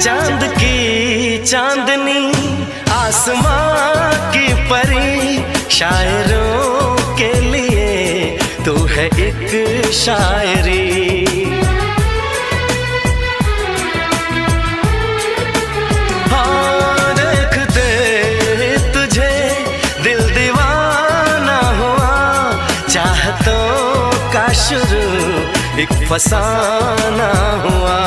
चांद की चांदनी, आसमां की परी, शायरों के लिए तू है एक शायरी। हाँ देखते तुझे दिल दीवाना हुआ, चाहतों का शुरू एक फसाना हुआ।